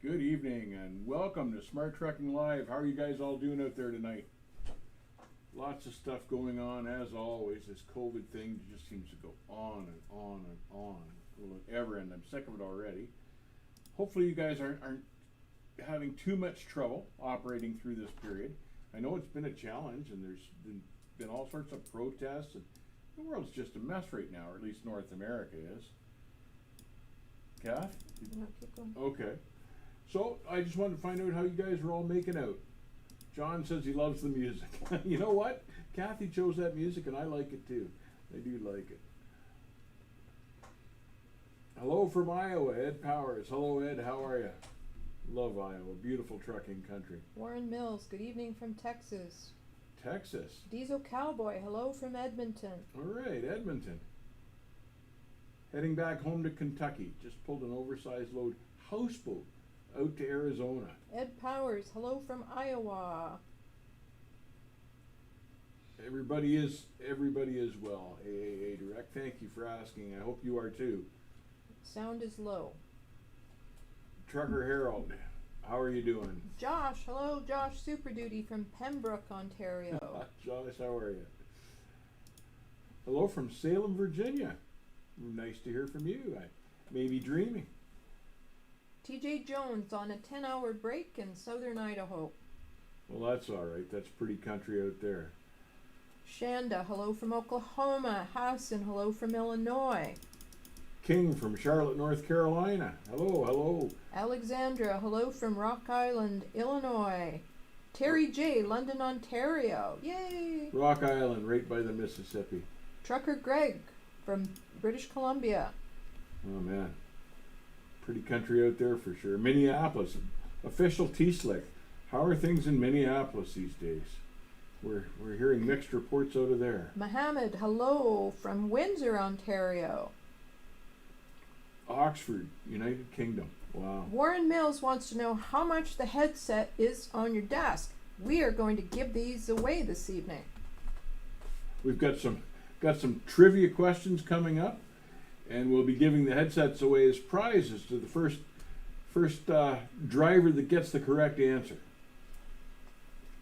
Good evening and welcome to Smart Trucking Live. How are you guys all doing out there tonight? Lots of stuff going on as always. This COVID thing just seems to go on and on and on. Will it ever end? I'm sick of it already. Hopefully you guys aren't having too much trouble operating through this period. I know it's been a challenge and there's been all sorts of protests and the world's just a mess right now, or at least North America is. Kath? No, keep going. Okay. So I just wanted to find out how you guys are all making out. John says he loves the music. You know what? Kathy chose that music and I like it too. I do like it. Hello from Iowa, Ed Powers. Hello Ed, how are you? Love Iowa, beautiful trucking country. Warren Mills, good evening from Texas. Texas. Diesel Cowboy, hello from Edmonton. All right, Edmonton. Heading back home to Kentucky. Just pulled an oversized load houseboat out to Arizona. Ed Powers, hello from Iowa. Everybody is well. AAA Direct. Thank you for asking. I hope you are too. Sound is low. Trucker Harold, how are you doing? Josh, hello, Josh Super Duty from Pembroke, Ontario. Josh, how are you? Hello from Salem, Virginia. Nice to hear from you. I may be dreaming. TJ Jones on a 10-hour break in southern Idaho. Well, that's all right. That's pretty country out there. Shanda, hello from Oklahoma. Hassan, hello from Illinois. King from Charlotte, North Carolina. Hello, hello. Alexandra, hello from Rock Island, Illinois. Terry J, London, Ontario. Yay! Rock Island, right by the Mississippi. Trucker Greg from British Columbia. Oh, man. Pretty country out there for sure. Minneapolis, official T-Slick. How are things in Minneapolis these days? We're hearing mixed reports out of there. Mohammed, hello from Windsor, Ontario. Oxford, United Kingdom. Wow. Warren Mills wants to know how much the headset is on your desk. We are going to give these away this evening. We've got some trivia questions coming up, and we'll be giving the headsets away as prizes to the first driver that gets the correct answer.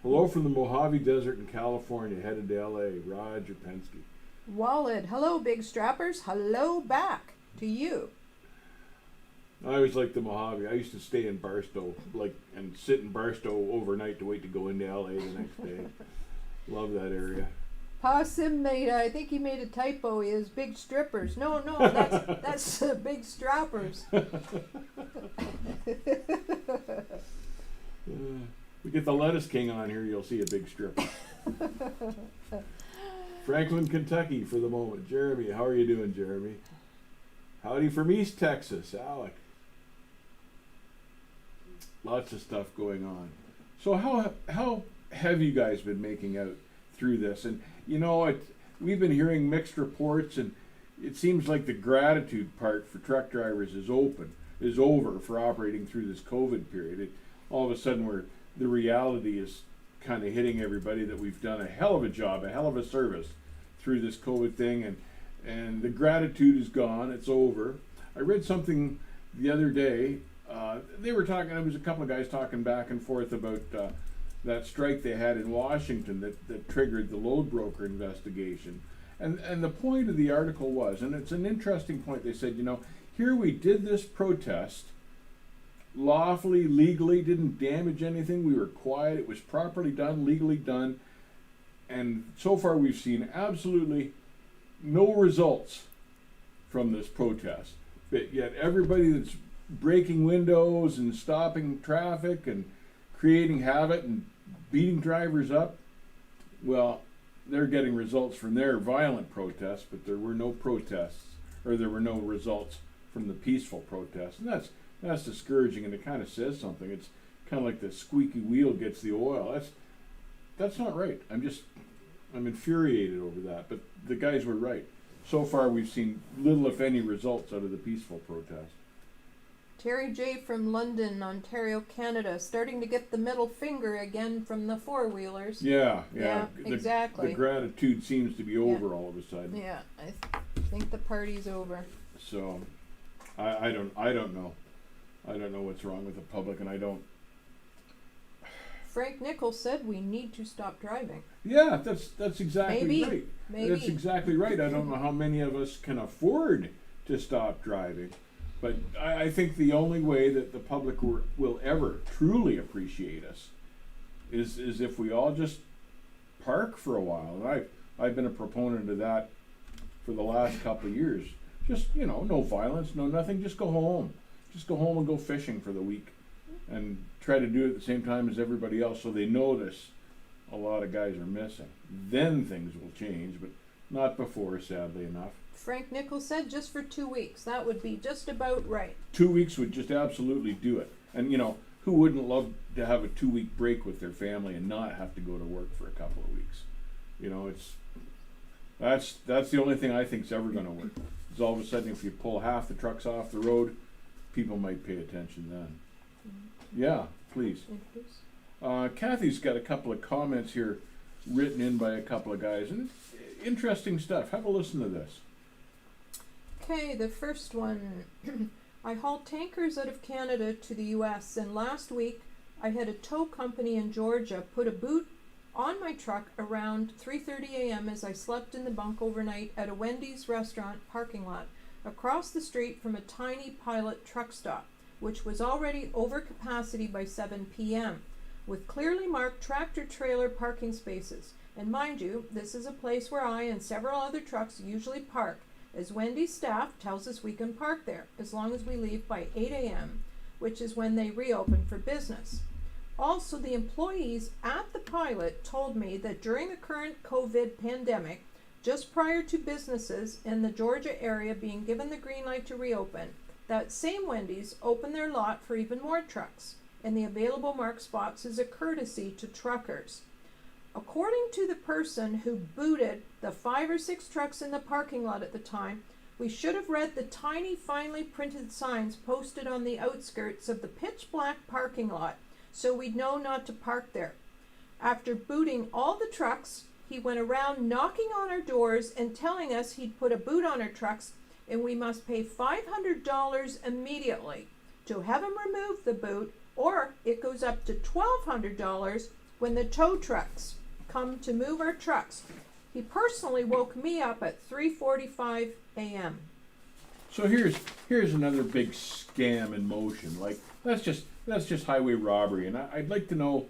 Hello from the Mojave Desert in California, headed to LA, Roger Penske. Wallet, hello big strappers. Hello back to you. I always liked the Mojave. I used to stay in Barstow, and sit in Barstow overnight to wait to go into LA the next day. Love that area. Possum made, I think he made a typo. He is big strippers. No, that's big strappers. We get the Lettuce King on here, you'll see a big stripper. Franklin, Kentucky for the moment. Jeremy, how are you doing, Jeremy? Howdy from East Texas, Alec. Lots of stuff going on. So how have you guys been making out through this? And you know, we've been hearing mixed reports, and it seems like the gratitude part for truck drivers is over for operating through this COVID period. All of a sudden, the reality is kind of hitting everybody that we've done a hell of a job, a hell of a service through this COVID thing, and the gratitude is gone. It's over. I read something the other day. They were talking. There was a couple of guys talking back and forth about that strike they had in Washington that triggered the load broker investigation. And the point of the article was, and it's an interesting point, they said, here we did this protest lawfully, legally, didn't damage anything, we were quiet, it was properly done, legally done, and so far we've seen absolutely no results from this protest. But yet everybody that's breaking windows and stopping traffic and creating havoc and beating drivers up, well, they're getting results from their violent protests, but there were no protests, or there were no results from the peaceful protests. And that's discouraging, and it kind of says something. It's kind of like the squeaky wheel gets the oil. That's not right. I'm infuriated over that, but the guys were right. So far we've seen little, if any, results out of the peaceful protest. Terry J from London, Ontario, Canada, starting to get the middle finger again from the four-wheelers. Yeah, exactly. The gratitude seems to be over all of a sudden. Yeah, I think the party's over. So, I don't know. I don't know what's wrong with the public, and I don't. Frank Nichols said we need to stop driving. Yeah, that's exactly Maybe. right. Maybe. That's exactly right. I don't know how many of us can afford to stop driving, but I think the only way that the public will ever truly appreciate us is if we all just park for a while. And I've been a proponent of that for the last couple of years. Just, no violence, no nothing. Just go home. Just go home and go fishing for the week, and try to do it at the same time as everybody else, so they notice a lot of guys are missing. Then things will change, but not before, sadly enough. Frank Nichols said just for 2 weeks. That would be just about right. 2 weeks would just absolutely do it. And who wouldn't love to have a 2-week break with their family and not have to go to work for a couple of weeks? That's the only thing I think's ever going to work. Is all of a sudden, if you pull half the trucks off the road, people might pay attention then. Yeah, please. Kathy's got a couple of comments here written in by a couple of guys, and it's interesting stuff. Have a listen to this. Okay, the first one. I haul tankers out of Canada to the US, and last week I had a tow company in Georgia put a boot on my truck around 3:30 a.m. as I slept in the bunk overnight at a Wendy's restaurant parking lot across the street from a tiny pilot truck stop, which was already over capacity by 7 p.m., with clearly marked tractor-trailer parking spaces. And mind you, this is a place where I and several other trucks usually park, as Wendy's staff tells us we can park there, as long as we leave by 8 a.m., which is when they reopen for business. Also, the employees at the pilot told me that during the current COVID pandemic, just prior to businesses in the Georgia area being given the green light to reopen, that same Wendy's opened their lot for even more trucks, and the available marked spots is a courtesy to truckers. According to the person who booted the 5 or 6 trucks in the parking lot at the time, we should have read the tiny, finely printed signs posted on the outskirts of the pitch black parking lot, so we'd know not to park there. After booting all the trucks, he went around knocking on our doors and telling us he'd put a boot on our trucks and we must pay $500 immediately to have him remove the boot, or it goes up to $1,200 when the tow trucks come to move our trucks. He personally woke me up at 3:45 a.m. So here's another big scam in motion. Like, that's just highway robbery, and I'd like to know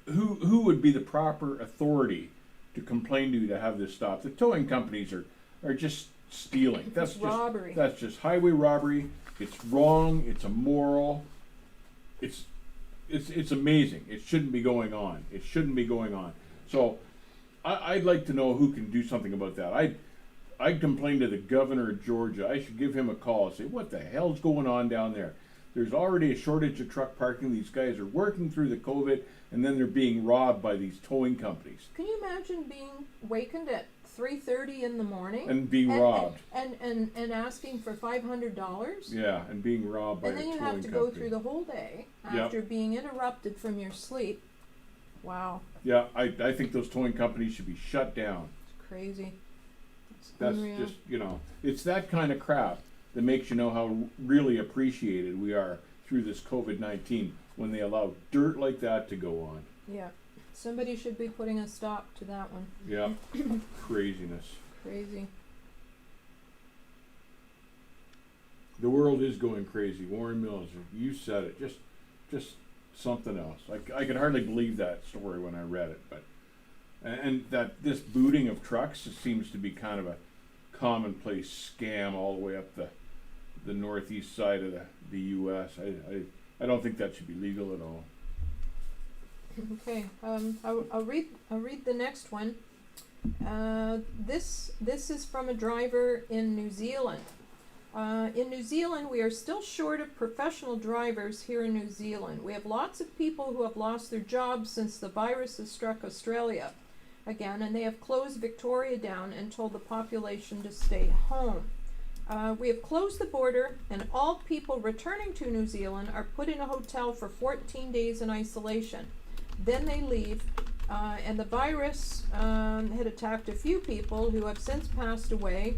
who would be the proper authority to complain to have this stopped. The towing companies are just stealing. That's just robbery. That's just highway robbery. It's wrong. It's immoral. It's amazing. It shouldn't be going on. It shouldn't be going on. So I'd like to know who can do something about that. I'd complain to the governor of Georgia. I should give him a call and say, what the hell's going on down there? There's already a shortage of truck parking. These guys are working through the COVID, and then they're being robbed by these towing companies. Can you imagine being wakened at 3:30 in the morning and being robbed and asking for $500? Yeah, and being robbed by a towing company. And then you have to go through the whole day after being interrupted from your sleep. Wow. Yeah, I think those towing companies should be shut down. It's crazy. That's unreal. just, it's that kind of crap that makes you know how really appreciated we are through this COVID-19 when they allow dirt like that to go on. Yeah. Somebody should be putting a stop to that one. Yeah. Craziness. Crazy. The world is going crazy. Warren Mills, you said it. Just something else. I could hardly believe that story when I read it, but and that this booting of trucks seems to be kind of a commonplace scam all the way up the northeast side of the U.S. I don't think that should be legal at all. Okay, I'll read the next one. This is from a driver in New Zealand. In New Zealand, we are still short of professional drivers here in New Zealand. We have lots of people who have lost their jobs since the virus has struck Australia again, and they have closed Victoria down and told the population to stay home. We have closed the border, and all people returning to New Zealand are put in a hotel for 14 days in isolation. Then they leave, and the virus had attacked a few people who have since passed away.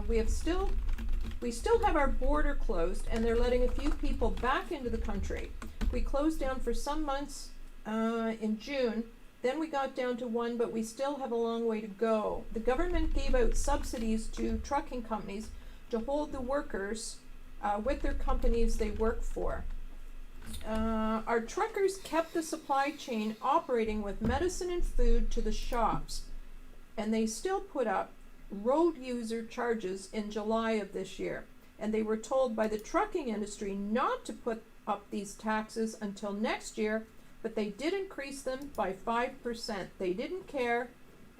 We We still have our border closed, and they're letting a few people back into the country. We closed down for some months in June. Then we got down to 1, but we still have a long way to go. The government gave out subsidies to trucking companies to hold the workers with their companies they work for. Our truckers kept the supply chain operating with medicine and food to the shops, and they still put up road user charges in July of this year. And they were told by the trucking industry not to put up these taxes until next year, but they did increase them by 5%. They didn't care,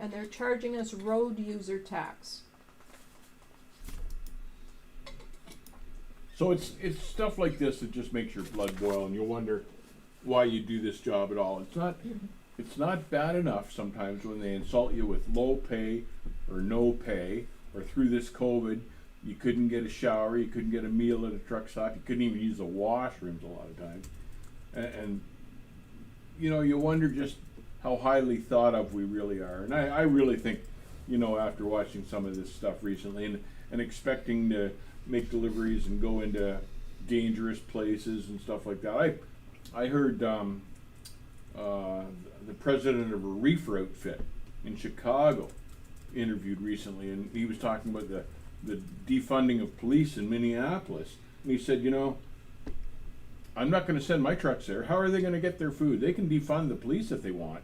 and they're charging us road user tax. So it's stuff like this that just makes your blood boil, and you'll wonder why you do this job at all. It's not bad enough sometimes when they insult you with low pay or no pay, or through this COVID, you couldn't get a shower, you couldn't get a meal at a truck stop, you couldn't even use the washrooms a lot of times. And you know, you wonder just how highly thought of we really are. And I really think, you know, after watching some of this stuff recently and expecting to make deliveries and go into dangerous places and stuff like that. I heard the president of a reefer outfit in Chicago interviewed recently, and he was talking about the defunding of police in Minneapolis. And he said, you know, I'm not going to send my trucks there. How are they going to get their food? They can defund the police if they want,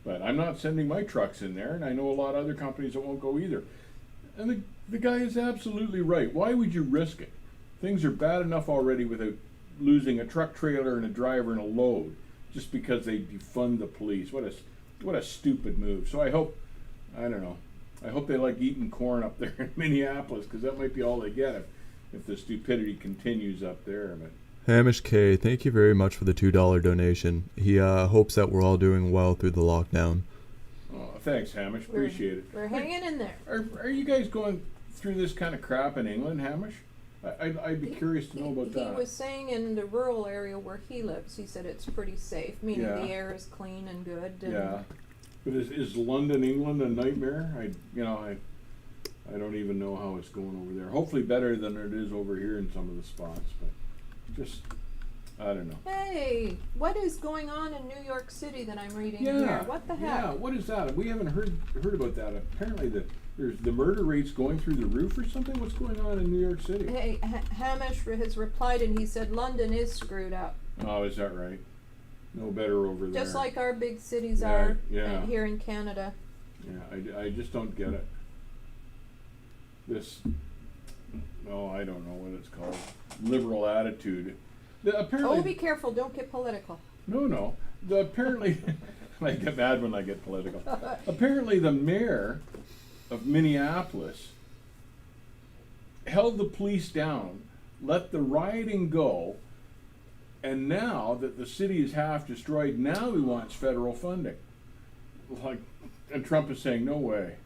but I'm not sending my trucks in there, and I know a lot of other companies that won't go either. And the guy is absolutely right. Why would you risk it? Things are bad enough already without losing a truck trailer and a driver and a load just because they defund the police. What a stupid move. So I hope they like eating corn up there in Minneapolis, because that might be all they get if the stupidity continues up there. But Hamish K, thank you very much for the $2 donation. He hopes that we're all doing well through the lockdown. oh, thanks, Hamish. Appreciate it. We're hanging in there. Are you guys going through this kind of crap in England, Hamish? I'd be curious to know about that. He was saying in the rural area where he lives, he said it's pretty safe, meaning Yeah. the air is clean and good. And Yeah, but is London, England a nightmare? I don't even know how it's going over there. Hopefully better than it is over here in some of the spots, but just I don't know. Hey, what is going on in New York City that I'm reading Yeah, here? What the heck? Yeah, what is that? We haven't heard about that. Apparently there's the murder rates going through the roof or something. What's going on in New York City? Hey, Hamish has replied, and he said London is screwed up. Oh, is that right? No better over there. Just like our big cities Yeah, are yeah. Here in Canada. Yeah, I just don't get it. This, no, I don't know what it's called. Liberal attitude. Apparently, Oh, be careful, don't get political. no. Apparently, I get mad when I get political. Apparently, the mayor of Minneapolis held the police down, let the rioting go, and now that the city is half destroyed, now he wants federal funding. And Trump is saying, no way.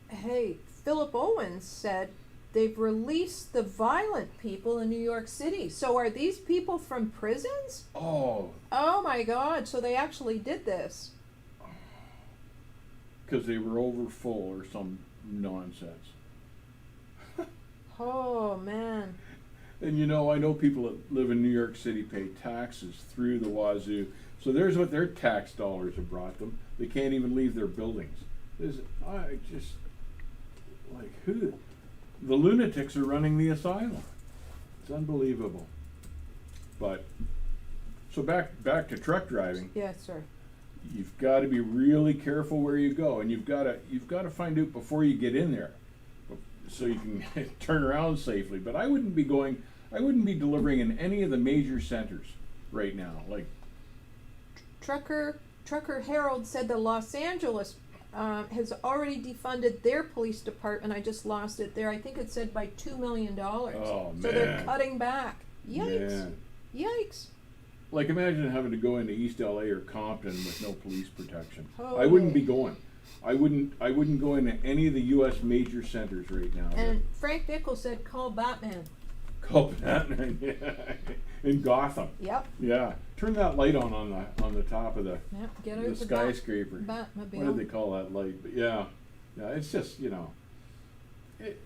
Hey, Philip Owens said they've released the violent people in New York City. So are these people from prisons? Oh, Oh my God, so they actually did this. because they were over full or some nonsense. Oh man. And you know, I know people that live in New York City pay taxes through the wazoo. So there's what their tax dollars have brought them. They can't even leave their buildings. I just, like, who? The lunatics are running the asylum. It's unbelievable. But, so back to truck driving. Yes, sir. You've got to be really careful where you go, and you've got to find out before you get in there, so you can turn around safely. But I wouldn't be delivering in any of the major centers right now. Like, Trucker Harold said that Los Angeles has already defunded their police department. I just lost it there. I think it said by $2 million. Oh, so they're man. cutting back. Yikes! man. Yikes! Like, imagine having to go into East LA or Compton with no police protection. Oh. I wouldn't be going. I wouldn't go into any of the U.S. major centers right now. And Frank Nichols said, "Call Batman." Call Batman, yeah. In Gotham. Yep. Yeah. Turn that light on the top of the Yep. Get out the the skyscraper. Batmobile. What do they call that light? But yeah, it's just, you know,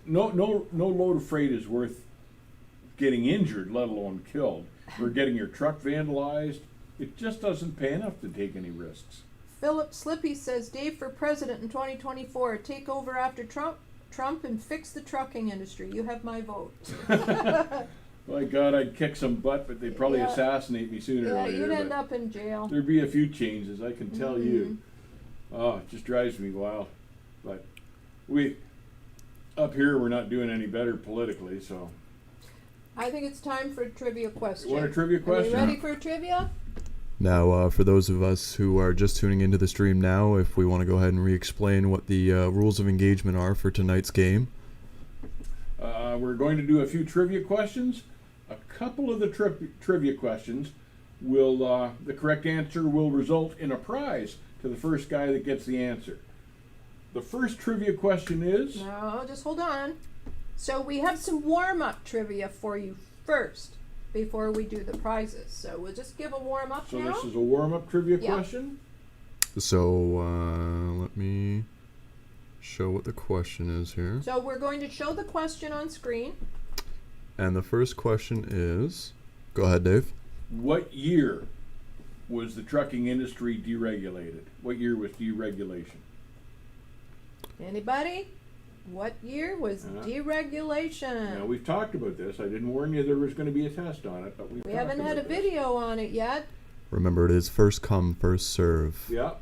no load of freight is worth getting injured, let alone killed, or getting your truck vandalized. It just doesn't pay enough to take any risks. Philip Slippy says, Dave for president in 2024. Take over after Trump and fix the trucking industry. You have my vote. My God, I'd kick some butt, but they'd probably assassinate me sooner or Yeah, later. you'd end up in jail. There'd be a few changes, I can tell you. Oh, it just drives me wild. But up here, we're not doing any better politically, so. I think it's time for a trivia question. You want a trivia question? Are you ready for a trivia? Now, for those of us who are just tuning into the stream now, if we want to go ahead and re-explain what the rules of engagement are for tonight's game. We're going to do a few trivia questions. A couple of the trivia questions will, the correct answer will result in a prize to the first guy that gets the answer. The first trivia question is... No, just hold on. So we have some warm-up trivia for you first before we do the prizes. So we'll just give a warm-up now. So this is a warm-up trivia question? So let me show what the question is here. So we're going to show the question on screen. And the first question is... Go ahead, Dave. What year was the trucking industry deregulated? What year was deregulation? Anybody? What year was deregulation? Now, we've talked about this. I didn't warn you there was going to be a test on it, but We haven't had a video on it yet. Remember, it is first come, first serve. Yeah.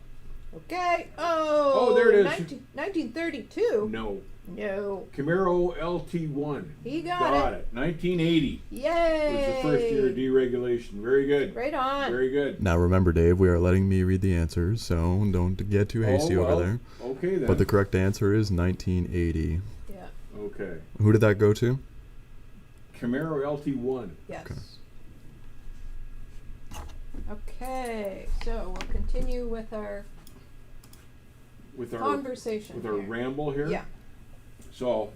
Okay. Oh, there it is. 1932? No. No. Camaro LT1. He got it. 1980 Yay! was the first year of deregulation. Very good. Right on. Very good. Now remember, Dave, we are letting me read the answers, so don't get too hasty over there. Okay then. But the correct answer is 1980. Yeah. Okay. Who did that go to? Camaro LT1. Yes. Okay. So we'll continue with our conversation. With our here. ramble here. Yeah. So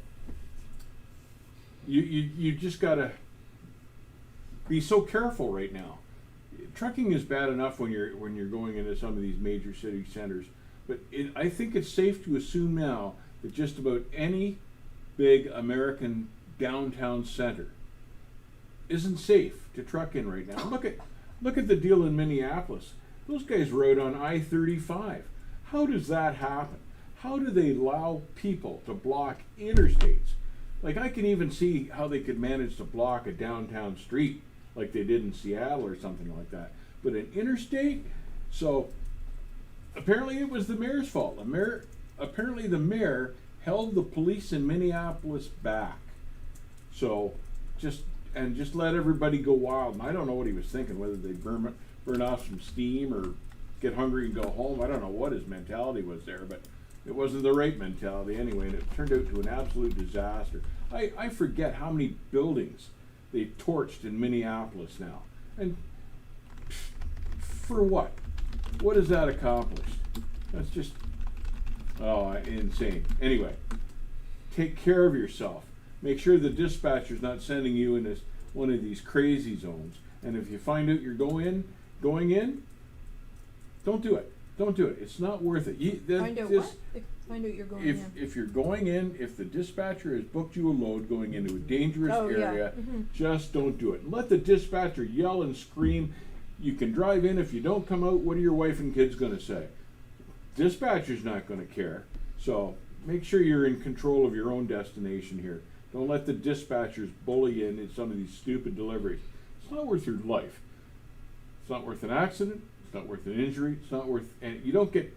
you just gotta be so careful right now. Trucking is bad enough when you're going into some of these major city centers, but I think it's safe to assume now that just about any big American downtown center isn't safe to truck in right now. Look at the deal in Minneapolis. Those guys rode on I-35. How does that happen? How do they allow people to block interstates? Like, I can even see how they could manage to block a downtown street like they did in Seattle or something like that. But an interstate? So apparently it was the mayor's fault. Apparently the mayor held the police in Minneapolis back. So just let everybody go wild. And I don't know what he was thinking, whether they burn off some steam or get hungry and go home. I don't know what his mentality was there, but it wasn't the right mentality anyway, and it turned out to an absolute disaster. I forget how many buildings they torched in Minneapolis now. And for what? What has that accomplished? That's just, insane. Anyway, take care of yourself. Make sure the dispatcher's not sending you in one of these crazy zones. And if you find out you're going in, don't do it. Don't do it. It's not worth it. Find out what? Find out you're going in. If you're going in, if the dispatcher has booked you a load going into a dangerous area, just don't do it. Let the dispatcher yell and scream. You can drive in. If you don't come out, what are your wife and kids going to say? Dispatcher's not going to care. So make sure you're in control of your own destination here. Don't let the dispatchers bully you in some of these stupid deliveries. It's not worth your life. It's not worth an accident. It's not worth an injury. It's not worth, and you don't get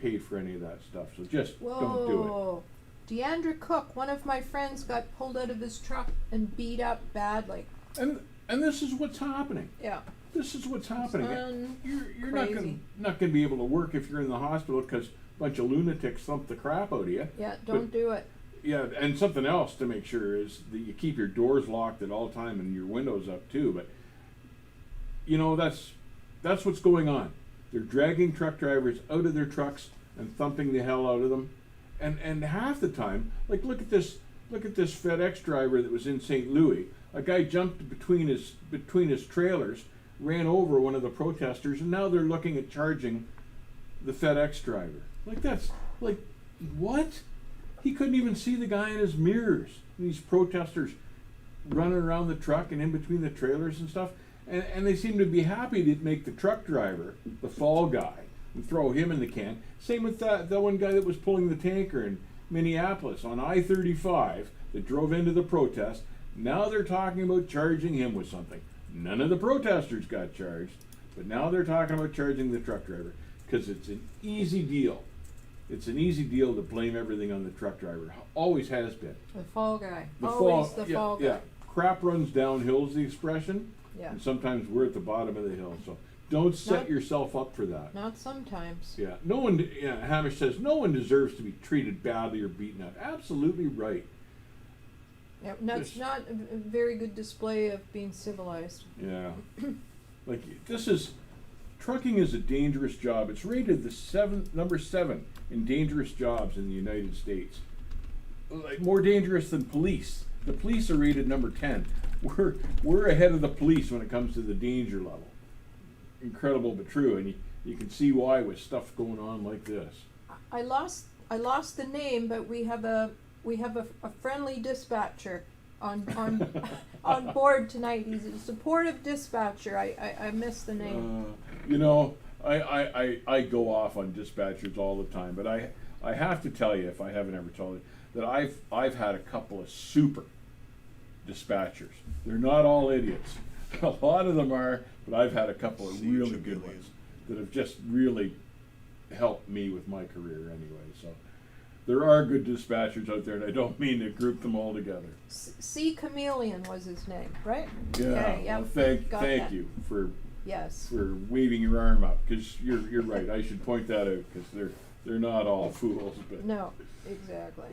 paid for any of that stuff. So just don't do it. Deandra Cook, one of my friends, got pulled out of his truck and beat up badly. And this is what's happening. Yeah. This is what's happening. You're crazy. not going to be able to work if you're in the hospital because a bunch of lunatics thumped the crap out of you. Yeah, don't do it. Yeah, and something else to make sure is that you keep your doors locked at all time and your windows up too. But that's what's going on. They're dragging truck drivers out of their trucks and thumping the hell out of them. And half the time, like look at this FedEx driver that was in St. Louis. A guy jumped between his trailers, ran over one of the protesters, and now they're looking at charging the FedEx driver. Like that's like what? he couldn't even see the guy in his mirrors. These protesters running around the truck and in between the trailers and stuff. And they seem to be happy to make the truck driver the fall guy and throw him in the can. Same with that one guy that was pulling the tanker in Minneapolis on I-35 that drove into the protest. Now they're talking about charging him with something. None of the protesters got charged, but now they're talking about charging the truck driver because it's an easy deal. It's an easy deal to blame everything on the truck driver. Always has been. The fall guy. The Always fall, the fall guy. Yeah, crap runs downhill is the expression. Yeah. And sometimes we're at the bottom of the hill. So don't set Not- yourself up for that. Not sometimes. Yeah, no one. Yeah, Hamish says no one deserves to be treated badly or beaten up. Absolutely right. Yeah, that's Just- not a very good display of being civilized. Yeah, like trucking is a dangerous job. It's rated number 7 in dangerous jobs in the United States. Like more dangerous than police. The police are rated number 10. We're ahead of the police when it comes to the danger level. Incredible but true, and you can see why with stuff going on like this. I lost the name, but we have a friendly dispatcher on on board tonight. He's a supportive dispatcher. I missed the name. You know, I go off on dispatchers all the time, but I have to tell you, if I haven't ever told you, that I've had a couple of super dispatchers. They're not all idiots. A lot of them are, but I've had a couple of really good ones that have just really helped me with my career anyway. So there are good dispatchers out there, and I don't mean to group them all together. C. Chameleon was his name, right? Yeah. Okay, yeah, Well, got thank that. you for Yes. waving your arm up, because you're right. I should point that out, because they're not all fools. But No, exactly.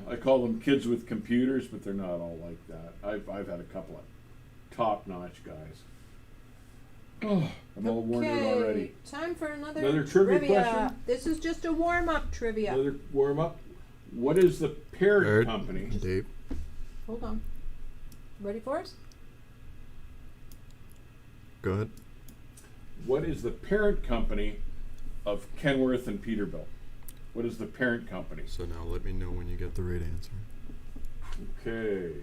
I call them kids with computers, but they're not all like that. I've had a couple of top-notch guys. Oh, I'm all worn out already. Time for Another trivia question? This is just a warm-up trivia. Another warm-up. What is the parent Eric, company? Dave. Hold on. Ready for us? Go ahead. What is the parent company of Kenworth and Peterbilt? What is the parent company? So now let me know when you get the right answer. Okay.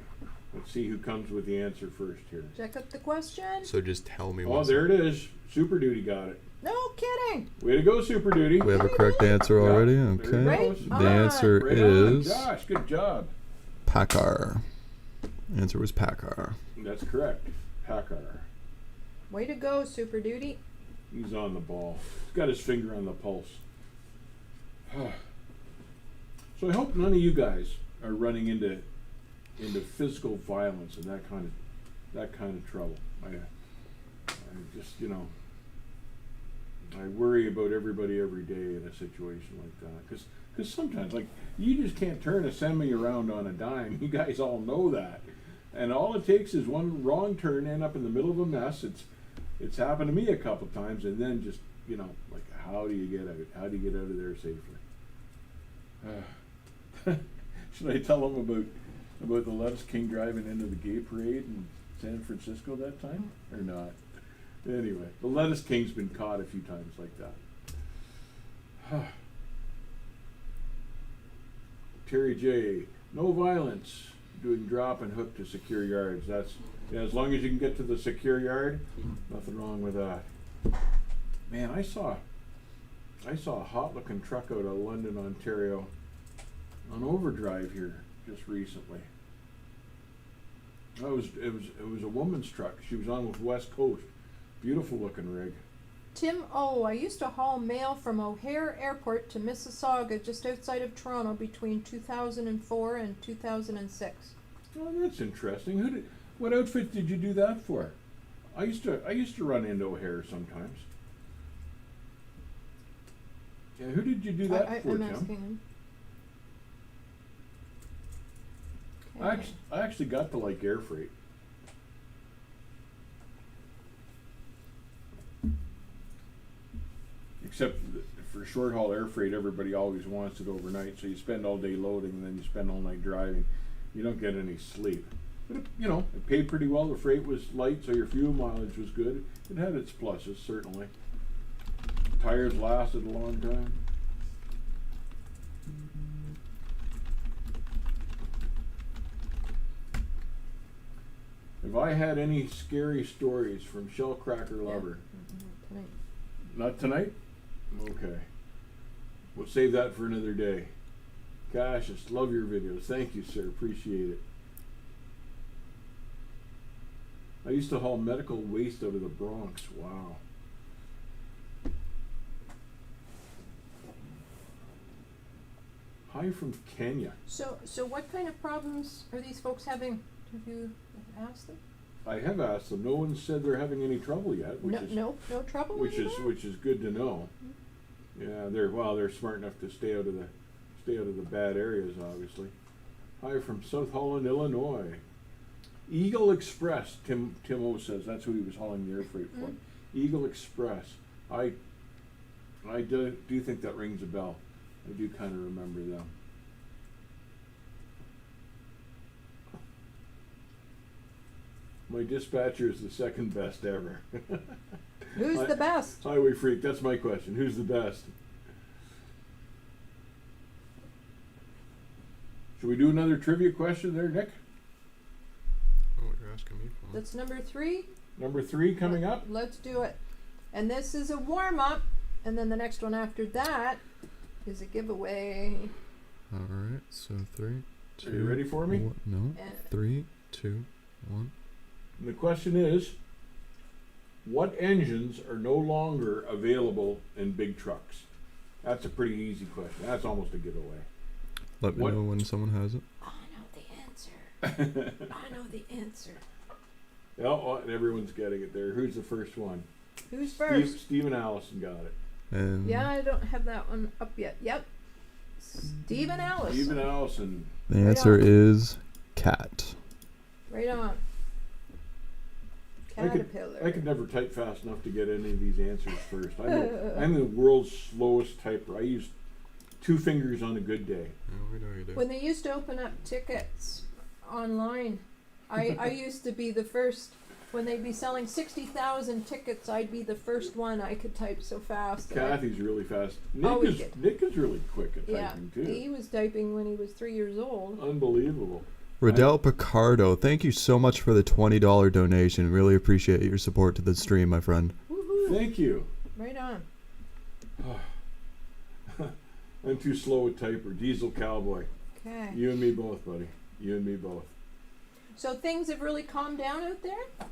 Let's see who comes with the answer first here. Check up the question. So just tell me Oh, what's there it is. Super Duty got it. No kidding. Way to go, Super Duty. We have a correct answer Yeah, already? there Okay. it Right goes. The on. answer Right on, is Josh, good job. Packard. Answer was Packard. That's correct. Packard. Way to go, Super Duty. He's on the ball. He's got his finger on the pulse. So I hope none of you guys are running into physical violence and that kind of trouble. I just, I worry about everybody every day in a situation like that, because sometimes, like, you just can't turn a semi around on a dime. You guys all know that, and all it takes is one wrong turn, end up in the middle of a mess. It's happened to me a couple times, and then just, like, how do you get out? How do you get out of there safely? Should I tell them about the Lettuce King driving into the gay parade in San Francisco that time, or not? Anyway, the Lettuce King's been caught a few times like that. Terry J. No violence doing drop and hook to secure yards. That's, as long as you can get to the secure yard, nothing wrong with that. Man, I saw a hot looking truck out of London, Ontario on overdrive here just recently. It was a woman's truck. She was on with West Coast. Beautiful looking rig. Tim O. I used to haul mail from O'Hare Airport to Mississauga, just outside of Toronto, between 2004 and 2006. Oh, that's interesting. What outfit did you do that for? I used to run into O'Hare sometimes. Yeah, who did you do that for, I'm Tim? asking him. I actually got to like air freight. Except for short haul air freight, everybody always wants it overnight, so you spend all day loading and then you spend all night driving. You don't get any sleep. But it paid pretty well. The freight was light, so your fuel mileage was good. It had its pluses, certainly. Tires lasted a long time. Have I had any scary stories from Shellcracker Lover? Tonight. Not tonight? Okay. We'll save that for another day. Cassius, love your videos. Thank you, sir. Appreciate it. I used to haul medical waste out of the Bronx. Wow. Hi from Kenya. So what kind of problems are these folks having? Have you asked them? I have asked them. No one said they're having any trouble yet, which is No trouble. which is anymore? which is good to know. Yeah, they're smart enough to stay out of the bad areas, obviously. Hi from South Holland, Illinois. Eagle Express, Tim O says that's who he was hauling the air freight for. Eagle Express. I do think that rings a bell. I do kind of remember them. My dispatcher is the second best ever. Who's the best? Highway freak, that's my question. Who's the best? Should we do another trivia question there, Nick? Oh, what you're asking me for? That's number 3. Number 3 coming up. Let's do it. And this is a warm up, and then the next one after that is a giveaway. All right. So 3, 2. Are you ready for me? 1, no. And 3, 2, 1. And the question is, what engines are no longer available in big trucks? That's a pretty easy question. That's almost a giveaway. Let me What- know when someone has it. I know the answer. I know the answer. Oh, and everyone's getting it there. Who's the first one? Who's first? Stephen Allison got it. And Yeah, I don't have that one up yet. Yep. Stephen Allison. Stephen Allison. the Right answer on. is cat. Right on. Caterpillar. I could never type fast enough to get any of these answers first. I'm the world's slowest typer. I use 2 fingers on a good day. Yeah, we know you do. When they used to open up tickets online, I used to be the first. When they'd be selling 60,000 tickets, I'd be the first one. I could type so fast. Kathy's really fast. Always good. Nick is really quick at Yeah, typing too. he was typing when he was 3 years old. Unbelievable. Riddell Picardo, thank you so much for the $20 donation. Really appreciate your support to the stream, my friend. Woohoo! Thank you. Right on. I'm too slow a typer. Diesel cowboy. Okay. You and me both, buddy. You and me both. So things have really calmed down out there?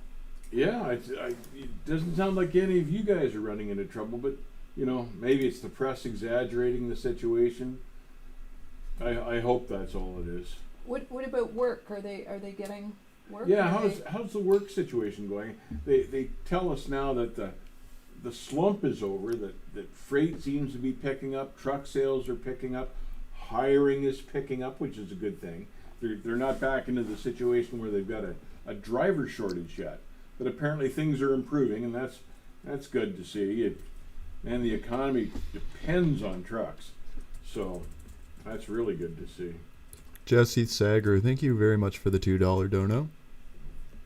Yeah, it doesn't sound like any of you guys are running into trouble, but you know, maybe it's the press exaggerating the situation. I hope that's all it is. What about work? Are they getting work? Yeah, Are how's the work situation going? They tell us now that the slump is over, that freight seems to be picking up, truck sales are picking up, hiring is picking up, which is a good thing. They're not back into the situation where they've got a driver shortage yet, but apparently things are improving, and that's good to see. And the economy depends on trucks, so that's really good to see. Jesse Sager, thank you very much for the $2 dono.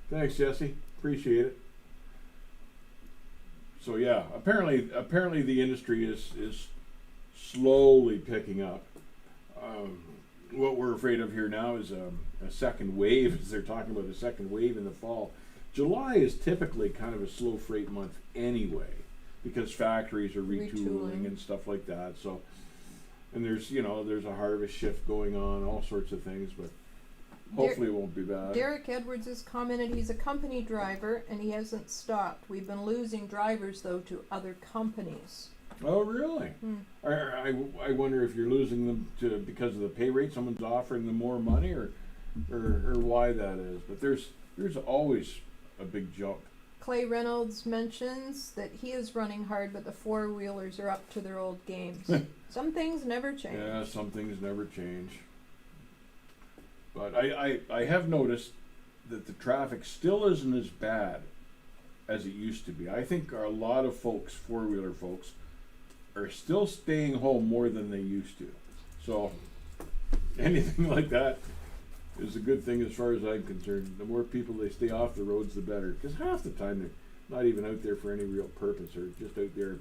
Thanks, Jesse. Appreciate it. So yeah, apparently the industry is slowly picking up. What we're afraid of here now is a second wave, as they're talking about a second wave in the fall. July is typically kind of a slow freight month anyway, because factories are retooling and stuff like that. So, and there's a harvest shift going on, all sorts of things, but hopefully it won't be bad. Derek Edwards has commented he's a company driver and he hasn't stopped. We've been losing drivers though to other companies. Oh, really? I wonder if you're losing them because of the pay rate. Someone's offering them more money, or why that is. But there's always a big jump. Clay Reynolds mentions that he is running hard, but the four-wheelers are up to their old games. Some things never change. Yeah, some things never change. But I have noticed that the traffic still isn't as bad as it used to be. I think a lot of folks, four-wheeler folks, are still staying home more than they used to. So anything like that is a good thing as far as I'm concerned. The more people they stay off the roads, the better. Because half the time they're not even out there for any real purpose. They're just out there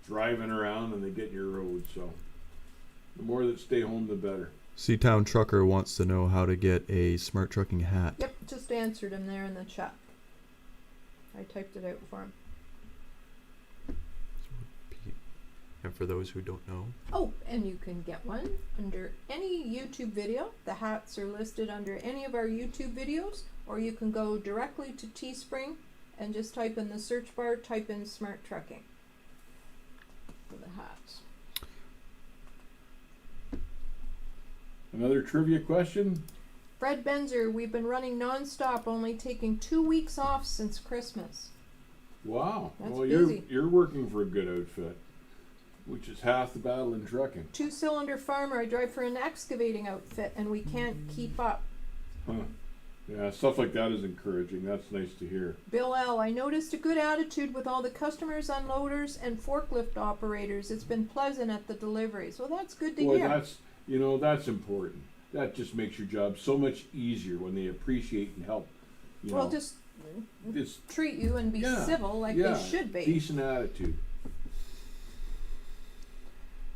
driving around and they get in your road. So the more that stay home, the better. Seatown Trucker wants to know how to get a smart trucking hat. Yep, just answered him there in the chat. I typed it out for him. And for those who don't know, Oh, and you can get one under any YouTube video. The hats are listed under any of our YouTube videos, or you can go directly to Teespring and just type in the search bar, type in smart trucking for the hats. Another trivia question? Fred Benzer, we've been running non-stop, only taking 2 weeks off since Christmas. Wow. That's well, busy. you're working for a good outfit, which is half the battle in trucking. 2-cylinder farmer, I drive for an excavating outfit, and we can't keep up. Huh. Yeah, stuff like that is encouraging. That's nice to hear. Bill L., I noticed a good attitude with all the customers, unloaders, and forklift operators. It's been pleasant at the deliveries. Well, that's good to Boy, hear. that's important. That just makes your job so much easier when they appreciate and help. Well, just it's treat you and be civil like they should be. Decent attitude.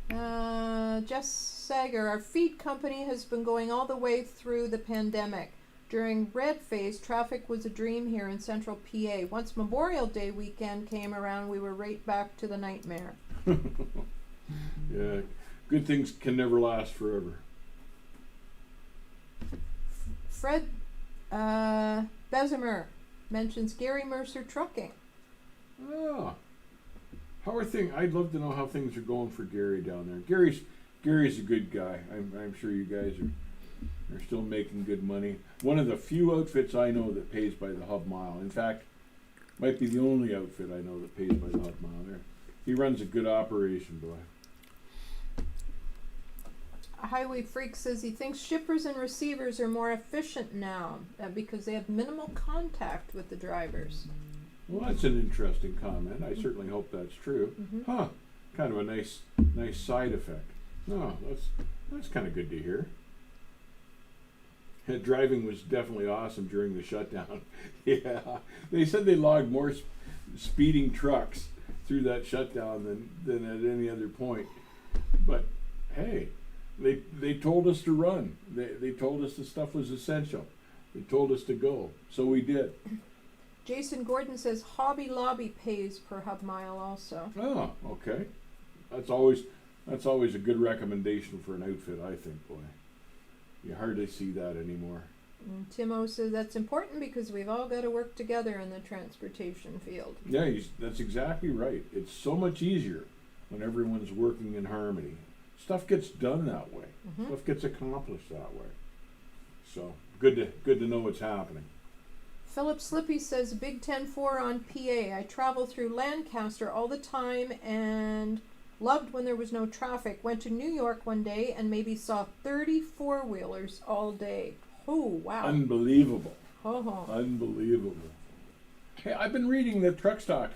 Jess Sager, our feed company has been going all the way through the pandemic. During red phase, traffic was a dream here in central PA. Once Memorial Day weekend came around, we were right back to the nightmare. Yeah, good things can never last forever. Fred Bezimer mentions Gary Mercer Trucking. Ah, how are things? I'd love to know how things are going for Gary down there. Gary's a good guy. I'm sure you guys are still making good money. One of the few outfits I know that pays by the hub mile. In fact, might be the only outfit I know that pays by the hub mile. There, he runs a good operation, boy. Highway Freak says he thinks shippers and receivers are more efficient now because they have minimal contact with the drivers. Well, that's an interesting comment. I certainly hope that's true. Mm-hmm. Huh? Kind of a nice side effect. No, that's kind of good to hear. Driving was definitely awesome during the shutdown. Yeah, they said they logged more speeding trucks through that shutdown than at any other point. But hey, they told us to run. They told us the stuff was essential. They told us to go, so we did. Jason Gordon says Hobby Lobby pays per hub mile also. Oh, okay. That's always a good recommendation for an outfit, I think, boy. You hardly see that anymore. And Timo says that's important because we've all got to work together in the transportation field. Yeah, that's exactly right. It's so much easier when everyone's working in harmony. Stuff gets done that way. Mm-hmm. Stuff gets accomplished that way. So good to know what's happening. Philip Slippy says Big 10-4 on PA. I travel through Lancaster all the time and loved when there was no traffic. Went to New York one day and maybe saw 30 four-wheelers all day. Oh, wow. Unbelievable. Oh. Unbelievable. Hey, I've been reading that truck stops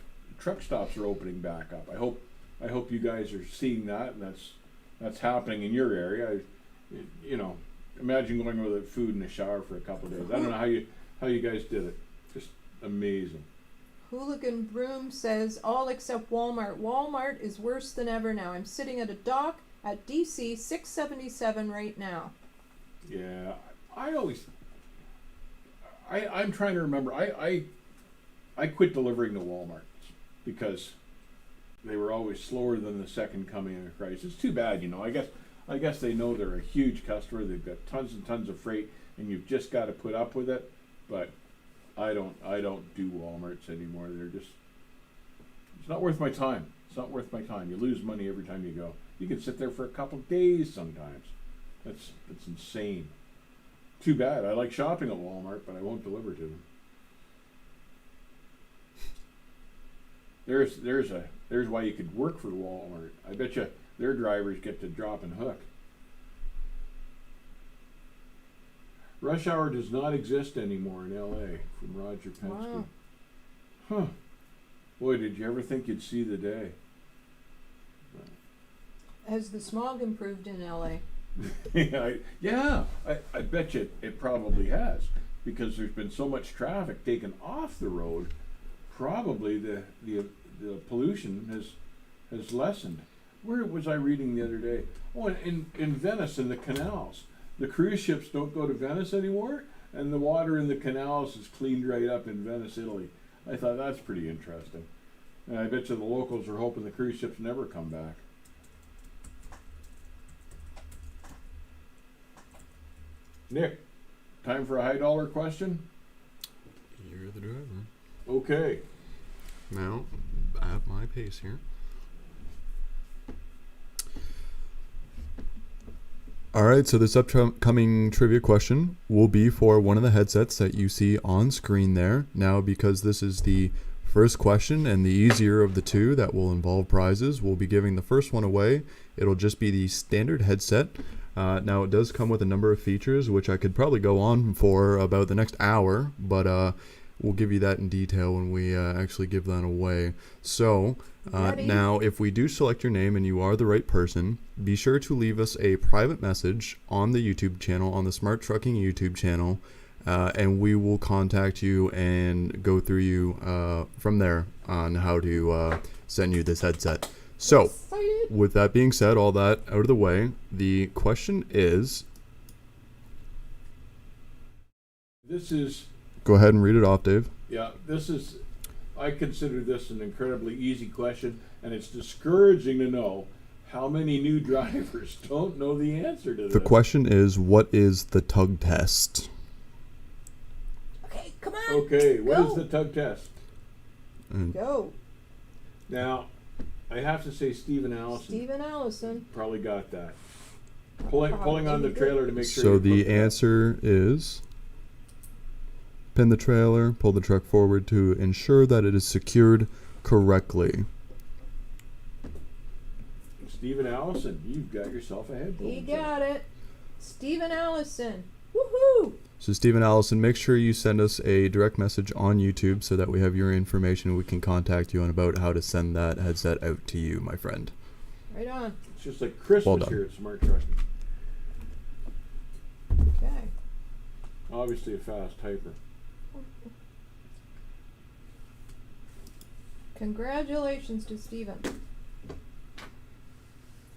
are opening back up. I hope you guys are seeing that, and that's happening in your area. Imagine going without food and a shower for a couple of days. I don't know how you guys did it. Just amazing. Hooligan Broom says all except Walmart. Walmart is worse than ever now. I'm sitting at a dock at DC 677 right now. Yeah, I'm trying to remember. I quit delivering to Walmart because they were always slower than the second coming of Christ. It's too bad, I guess they know they're a huge customer. They've got tons and tons of freight, and you've just got to put up with it. But I don't do Walmarts anymore. It's not worth my time. It's not worth my time. You lose money every time you go. You can sit there for a couple days sometimes. That's insane. Too bad. I like shopping at Walmart, but I won't deliver to them. There's why you could work for Walmart. I bet you their drivers get to drop and hook. Rush hour does not exist anymore in LA, from Roger Penske. Wow. Huh. Boy, did you ever think you'd see the day? Has the smog improved in LA? I bet you it probably has, because there's been so much traffic taken off the road. Probably the pollution has lessened. Where was I reading the other day? Oh, in Venice, in the canals, the cruise ships don't go to Venice anymore, and the water in the canals is cleaned right up in Venice, Italy. I thought that's pretty interesting. And I bet you the locals are hoping the cruise ships never come back. Nick, time for a high dollar question? You're the driver. Okay. Now, at my pace here. Alright, so this upcoming trivia question will be for one of the headsets that you see on screen there. Now, because this is the first question and the easier of the two that will involve prizes, we'll be giving the first one away. It'll just be the standard headset. Now, it does come with a number of features, which I could probably go on for about the next hour, but we'll give you that in detail when we actually give that away. So, now, if we do select your name and you are the right person, be sure to leave us a private message on the YouTube channel, on the Smart Trucking YouTube channel, and we will contact you and go through you from there on how to send you this headset. So, with that being said, all that out of the way, the question is... This is... Go ahead and read it off, Dave. Yeah, this is... I consider this an incredibly easy question, and it's discouraging to know how many new drivers don't know the answer to this. The question is, what is the tug test? Okay, come on. Okay, what Go. is the tug test? Go. Now, I have to say Stephen Allison Stephen Allison. probably got that. Pulling on the trailer to make sure. So you the hooked up. answer is... Pin the trailer, pull the truck forward to ensure that it is secured correctly. Stephen Allison, you've got yourself a headphone. He got it. Stephen Allison. Woohoo! So Stephen Allison, make sure you send us a direct message on YouTube so that we have your information and we can contact you on about how to send that headset out to you, my friend. Right on. It's just like Christmas Well done. here at Smart Trucking. Okay. Obviously a fast typer. Congratulations to Stephen.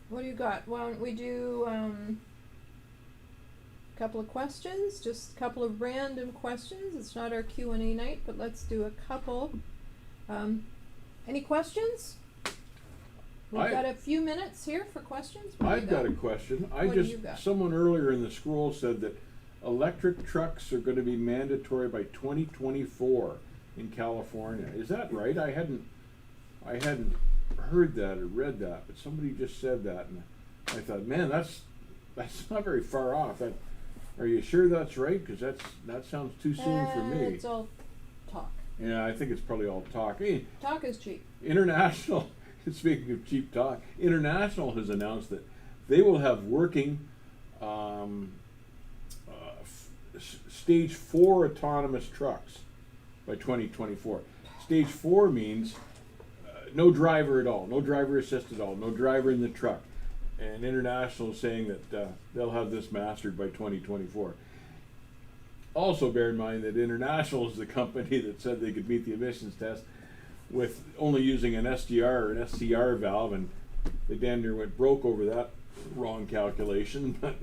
What do you got? Why don't we do a couple of questions? Just a couple of random questions. It's not our Q&A night, but let's do a couple. Any questions? We've got a few minutes here for questions. What do you I've got a question. What do you got? Someone earlier in the scroll said that electric trucks are going to be mandatory by 2024 in California. Is that right? I hadn't heard that or read that, but somebody just said that, and I thought, man, that's not very far off. Are you sure that's right? Because that sounds too soon for me. It's all talk. Yeah, I think it's probably all talk. Hey, Talk is cheap. International, speaking of cheap talk, International has announced that they will have working stage 4 autonomous trucks by 2024. Stage 4 means no driver at all, no driver assist at all, no driver in the truck. And International is saying that they'll have this mastered by 2024. Also bear in mind that International is the company that said they could meet the emissions test with only using an SDR or an SCR valve, and they damn near went broke over that wrong calculation. But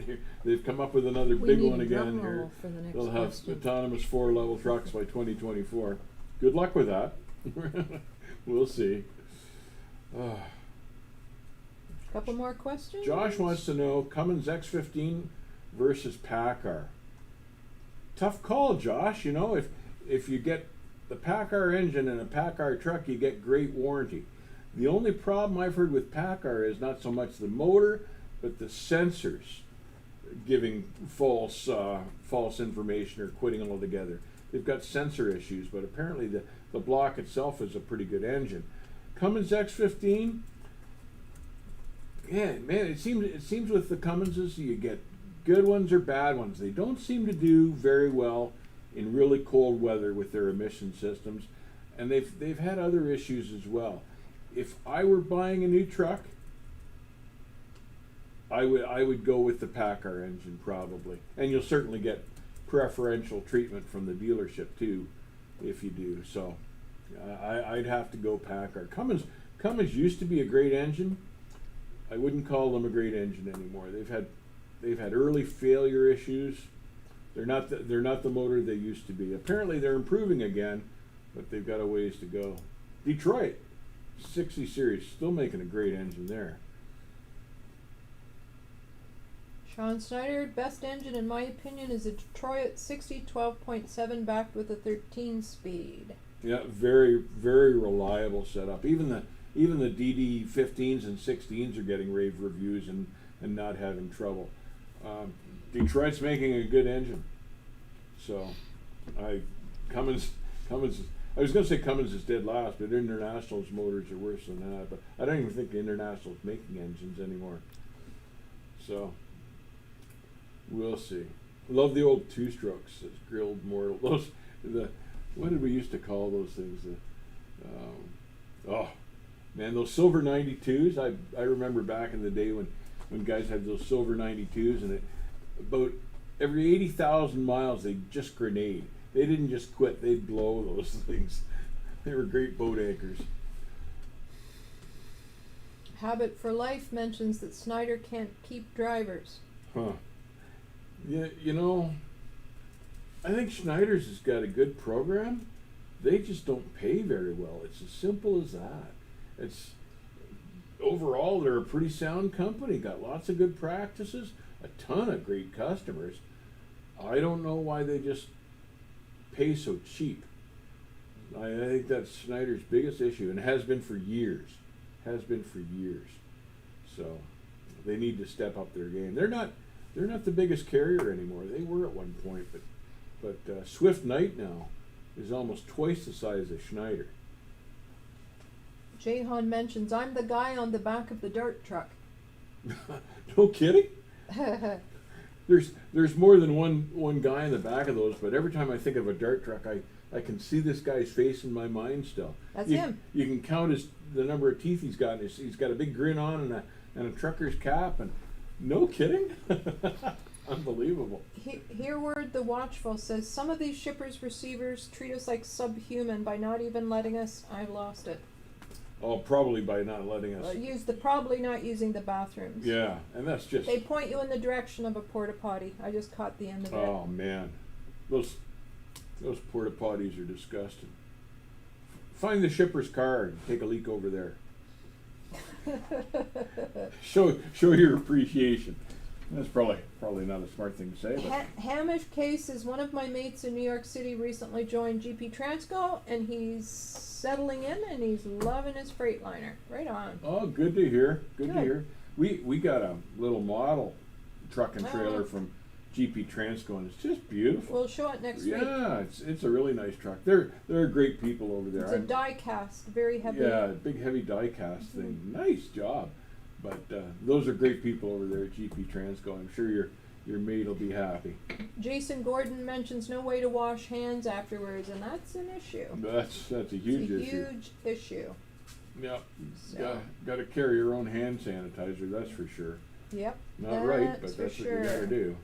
they've come up with another big one again here. They'll have autonomous 4-level trucks by 2024. Good luck with that. We'll see. Couple more questions. Josh wants to know Cummins X15 versus PACCAR. Tough call, Josh. You know, if you get the PACCAR engine in a PACCAR truck, you get great warranty. The only problem I've heard with PACCAR is not so much the motor, but the sensors giving false information or quitting altogether. They've got sensor issues, but apparently the block itself is a pretty good engine. Cummins X15, yeah, man, it seems with the Cumminses you get good ones or bad ones. They don't seem to do very well in really cold weather with their emission systems, and they've had other issues as well. If I were buying a new truck, I would go with the PACCAR engine probably, and you'll certainly get preferential treatment from the dealership too, if you do. So I'd have to go PACCAR. Cummins used to be a great engine. I wouldn't call them a great engine anymore. They've had they've had early failure issues. They're not the motor they used to be. Apparently they're improving again, but they've got a ways to go. Detroit, 60 series, still making a great engine there. Sean Snyder, best engine in my opinion is a Detroit 60 12.7 backed with a 13 speed. Yeah, very, very reliable setup. Even the DD15s and 16s are getting rave reviews and not having trouble. Detroit's making a good engine. So, Cummins. I was going to say Cummins is dead last, but International's motors are worse than that. But I don't even think the International's making engines anymore. So, we'll see. Love the old two-strokes, those grilled mortal. What did we used to call those things? Those silver 92s. I remember back in the day when guys had those silver 92s, and about every 80,000 miles they'd just grenade. They didn't just quit, they'd blow those things. They were great boat anchors. Habit for Life mentions that Snyder can't keep drivers. Huh. Yeah, I think Schneider's has got a good program. They just don't pay very well. It's as simple as that. It's overall they're a pretty sound company. Got lots of good practices, a ton of great customers. I don't know why they just pay so cheap. I think that's Schneider's biggest issue, and has been for years. So they need to step up their game. They're not the biggest carrier anymore. They were at one point, but Swift Knight now is almost twice the size of Schneider. Jahan mentions, I'm the guy on the back of the dirt truck. No kidding? There's more than one guy in the back of those, but every time I think of a dirt truck, I can see this guy's face in my mind still. That's him. You can count the number of teeth he's got. He's got a big grin on and a trucker's cap, and no kidding? Unbelievable. Hereward the Watchful says, some of these shippers' receivers treat us like subhuman by not even letting us. I've lost it. Oh, probably by not letting us. Probably not using the bathrooms. Yeah, and that's just. They point you in the direction of a porta potty. I just caught the end of it. Oh man, those porta potties are disgusting. Find the shipper's car and take a leak over there. Show your appreciation. That's probably not a smart thing to say. But Hamish Case is one of my mates in New York City. Recently joined GP Transco, and he's settling in and he's loving his Freightliner. Right on. Oh, good to hear. Good to hear. We got a little model truck and trailer from GP Transco, and it's just beautiful. We'll show it next week. Yeah, it's a really nice truck. They're great people over there. It's a die cast, very heavy. Yeah, big heavy die cast thing. Nice job. But those are great people over there at GP Transco. I'm sure your mate will be happy. Jason Gordon mentions no way to wash hands afterwards, and that's an issue. That's a huge issue. Huge issue. Yeah, So. got to carry your own hand sanitizer. That's for sure. Yep. Not right, but that's what you got to do.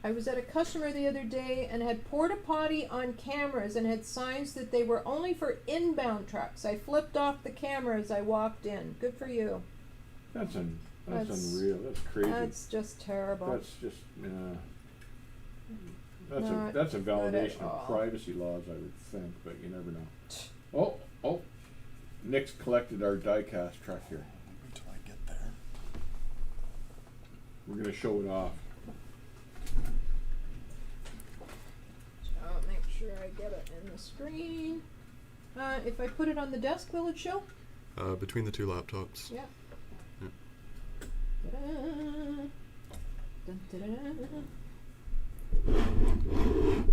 I was at a customer the other day and had porta potty on cameras and had signs that they were only for inbound trucks. I flipped off the camera as I walked in. Good for you. That's unreal. That's crazy. That's just terrible. That's just that's a validation of privacy laws, I would think, but you never know. Oh, Nick's collected our die-cast truck here. Wait till I get there. We're gonna show it off. I'll make sure I get it in the screen. If I put it on the desk, will it show? Between the two laptops. Yeah. Yeah. Ta-da. Dun, ta-da.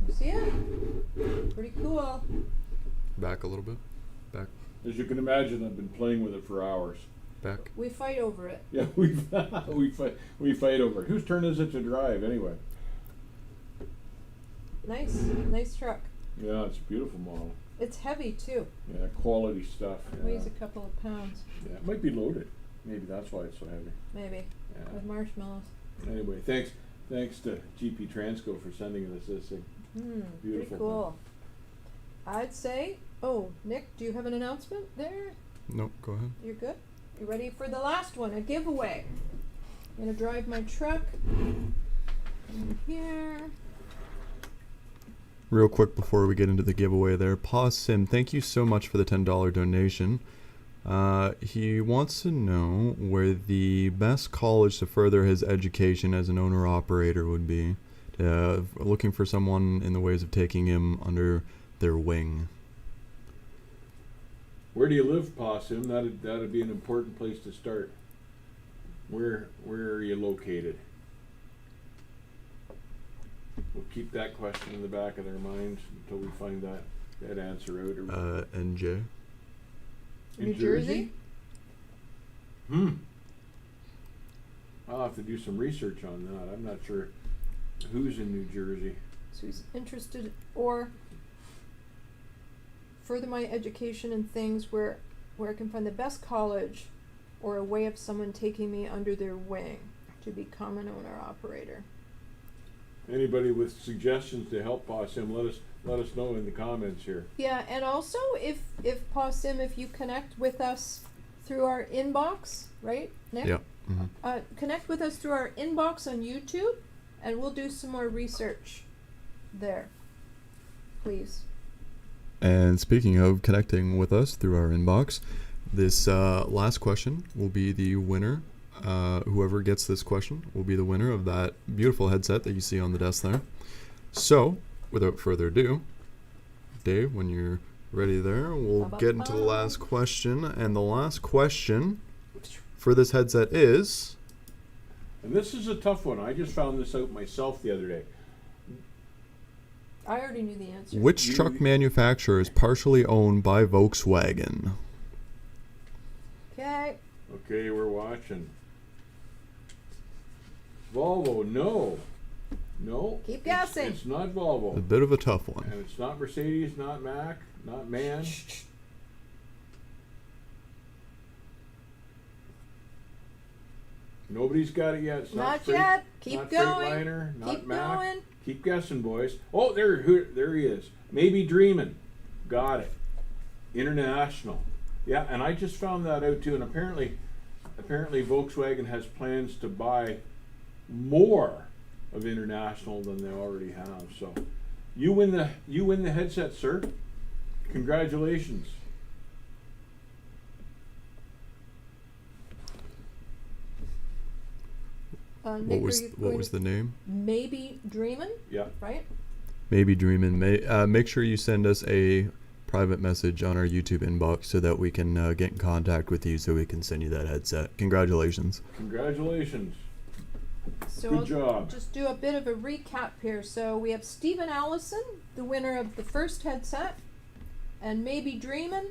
You see it? Pretty cool. Back a little bit. Back. As you can imagine, I've been playing with it for hours. Back. We fight over it. Yeah, we fight over it. Whose turn is it to drive anyway? Nice truck. Yeah, it's a beautiful model. It's heavy too. Yeah, quality stuff. Yeah. Weighs a couple of pounds. Yeah, it might be loaded. Maybe that's why it's so heavy. Maybe. Yeah. With marshmallows. Anyway, thanks to GP Transco for sending us this thing. Beautiful. Pretty cool. I'd say, Nick, do you have an announcement there? Nope, go ahead. You're good? You ready for the last one, a giveaway? I'm gonna drive my truck in here. Real quick before we get into the giveaway there, Paw Sim, thank you so much for the $10 donation. He wants to know where the best college to further his education as an owner-operator would be. Looking for someone in the ways of taking him under their wing. Where do you live, Possum? That'd be an important place to start. Where are you located? We'll keep that question in the back of their minds until we find that answer out. NJ. New Jersey? I'll have to do some research on that. I'm not sure who's in New Jersey. So he's interested, or further my education in things where I can find the best college or a way of someone taking me under their wing to become an owner-operator. Anybody with suggestions to help Possum, let us know in the comments here. Yeah, and also if Possum, if you connect with us through our inbox, right, Nick? Yep. Mm-hmm. Connect with us through our inbox on YouTube, and we'll do some more research there, please. And speaking of connecting with us through our inbox, this last question will be the winner. Whoever gets this question will be the winner of that beautiful headset that you see on the desk there. So, without further ado, Dave, when you're ready there, we'll get into the last question. And the last question for this headset is... And this is a tough one. I just found this out myself the other day. I already knew the answer. Which truck manufacturer is partially owned by Volkswagen? Okay, we're watching. Volvo, no. Keep guessing. It's not Volvo. A bit of a tough one. And it's not Mercedes, not Mack, not MAN. Nobody's got it yet. It's not yet. Keep not going. Freightliner, not Keep Mack. going. Keep guessing, boys. Oh, there he is. Maybe Dreamin'. Got it. International. Yeah, and I just found that out too. And apparently Volkswagen has plans to buy more of International than they already have. So, you win the headset, sir. Congratulations. Nick, What was the name? Maybe Dreamin'? Yeah. Right? Maybe Dreamin'. Make sure you send us a private message on our YouTube inbox so that we can get in contact with you so we can send you that headset. Congratulations. Congratulations. So Good I'll job. just do a bit of a recap here. So we have Stephen Allison, the winner of the first headset, and Maybe Dreamin',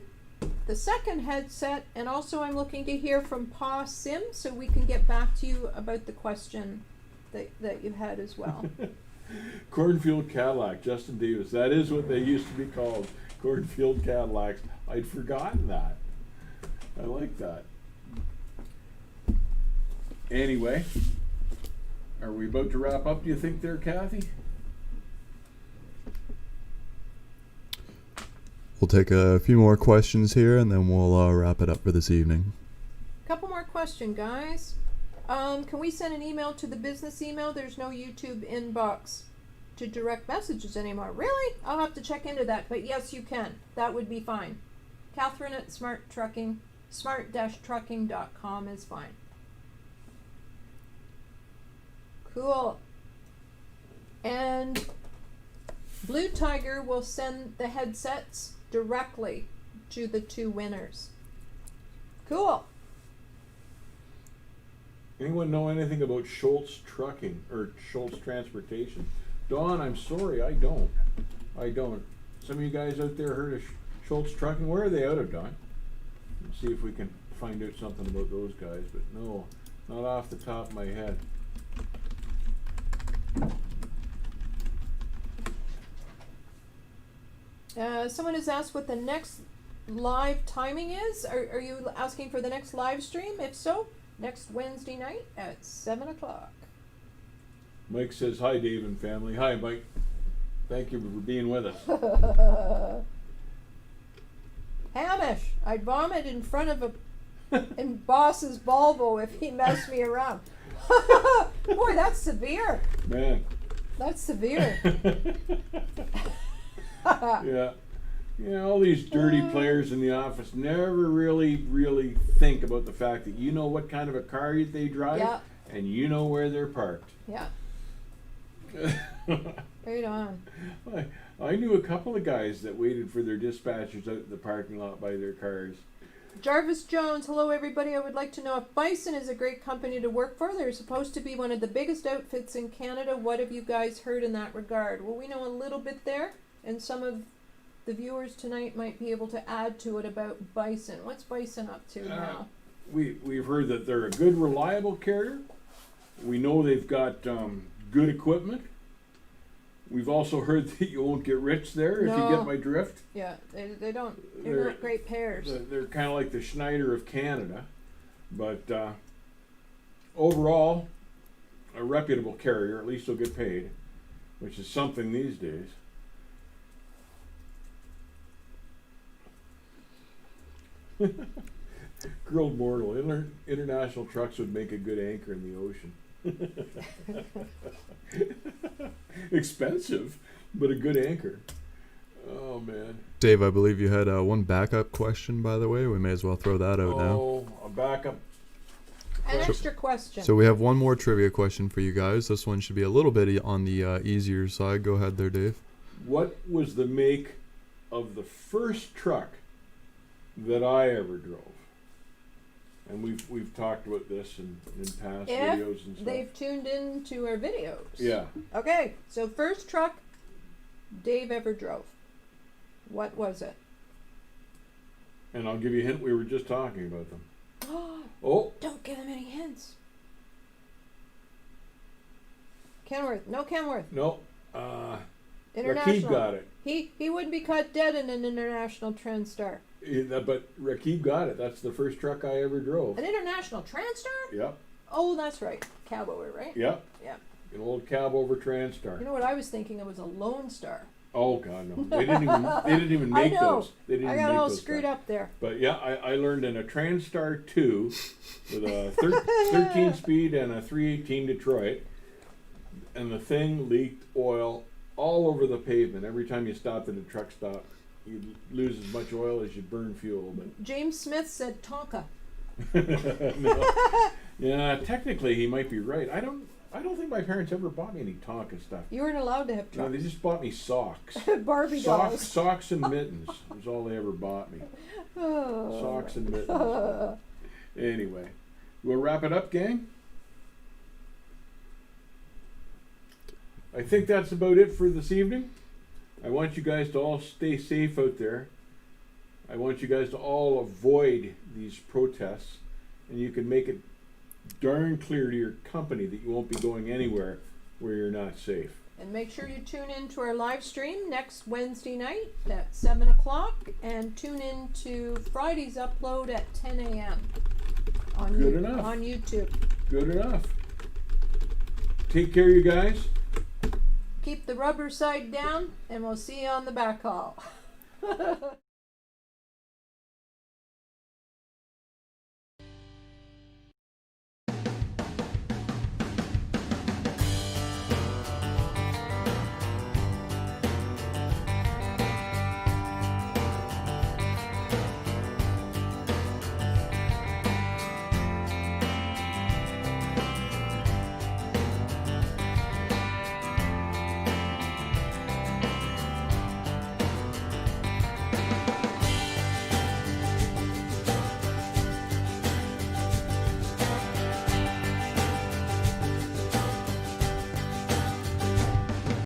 the second headset, and also I'm looking to hear from Pa Sim so we can get back to you about the question that you had as well. Cornfield Cadillac, Justin Davis. That is what they used to be called. Cornfield Cadillacs. I'd forgotten that. I like that. Anyway, are we about to wrap up, do you think there, Kathy? We'll take a few more questions here and then we'll wrap it up for this evening. Couple more questions, guys. Can we send an email to the business email? There's no YouTube inbox to direct messages anymore. Really? I'll have to check into that. But yes, you can. That would be fine. Catherine at smart-trucking.com is fine. Cool. And Blue Tiger will send the headsets directly to the two winners. Cool. Anyone know anything about Schultz Trucking or Schultz Transportation? Dawn, I'm sorry, I don't. Some of you guys out there heard of Schultz Trucking? Where are they out of, Dawn? Let's see if we can find out something about those guys, but no, not off the top of my head. Someone has asked what the next live timing is. Are you asking for the next live stream? If so, next Wednesday night at 7 o'clock. Mike says, hi, Dave and family. Hi, Mike. Thank you for being with us. Hamish, I'd vomit in front of in boss's Volvo if he messed me around. Boy, that's severe. Man. That's severe. Yeah. You know, all these dirty players in the office never really think about the fact that you know what kind of a car they drive, Yeah. and you know where they're parked. Yeah. Right on. I knew a couple of guys that waited for their dispatchers out in the parking lot by their cars. Jarvis Jones, hello everybody. I would like to know if Bison is a great company to work for. They're supposed to be one of the biggest outfits in Canada. What have you guys heard in that regard? Well, we know a little bit there, and some of the viewers tonight might be able to add to it about Bison. What's Bison up to now? We've heard that they're a good, reliable carrier. We know they've got good equipment. We've also heard that you won't get rich there, if you No. get my drift. Yeah, they don't. They're not great pairs. They're kind of like the Schneider of Canada. But overall, a reputable carrier, at least they'll get paid, which is something these days. Grilled mortal. International trucks would make a good anchor in the ocean. Expensive, but a good anchor. Oh man. Dave, I believe you had one backup question, by the way. We may as well throw that out now. Oh, a backup. An extra question. So we have one more trivia question for you guys. This one should be a little bit on the easier side. Go ahead there, Dave. What was the make of the first truck that I ever drove? And we've talked about this in past videos and stuff. They've tuned in to our videos. Yeah. Okay, so first truck Dave ever drove. What was it? And I'll give you a hint, we were just talking about them. Oh. Don't give them any hints. Kenworth. No Kenworth. No. International. Rakib got it. He wouldn't be caught dead in an International TrendStar. But Rakib got it. That's the first truck I ever drove. An International TrendStar? Yep. Oh, that's right. Cab over, right? Yep. Yep. An old cab over TrendStar. You know what I was thinking? It was a Lone Star. Oh God, no! They didn't even make I know. those. They didn't I even got make all those screwed cars. up there. But yeah, I learned in a TrendStar 2 with a 13 speed and a 318 Detroit, and the thing leaked oil all over the pavement. Every time you stopped at a truck stop, you'd lose as much oil as you burn fuel. But James Smith said Tonka. no. Yeah, technically he might be right. I don't think my parents ever bought me any Tonka stuff. You weren't allowed to have No, trucks. they just bought me socks. Barbie dolls. Socks and mittens was all they ever bought me. Oh. Socks and mittens. Anyway, we'll wrap it up, gang. I think that's about it for this evening. I want you guys to all stay safe out there. I want you guys to all avoid these protests, and you can make it darn clear to your company that you won't be going anywhere where you're not safe. And make sure you tune in to our live stream next Wednesday night at 7 o'clock, and tune in to Friday's upload at 10 a.m. on YouTube. Good enough. Take care, you guys. Keep the rubber side down, and we'll see you on the back haul.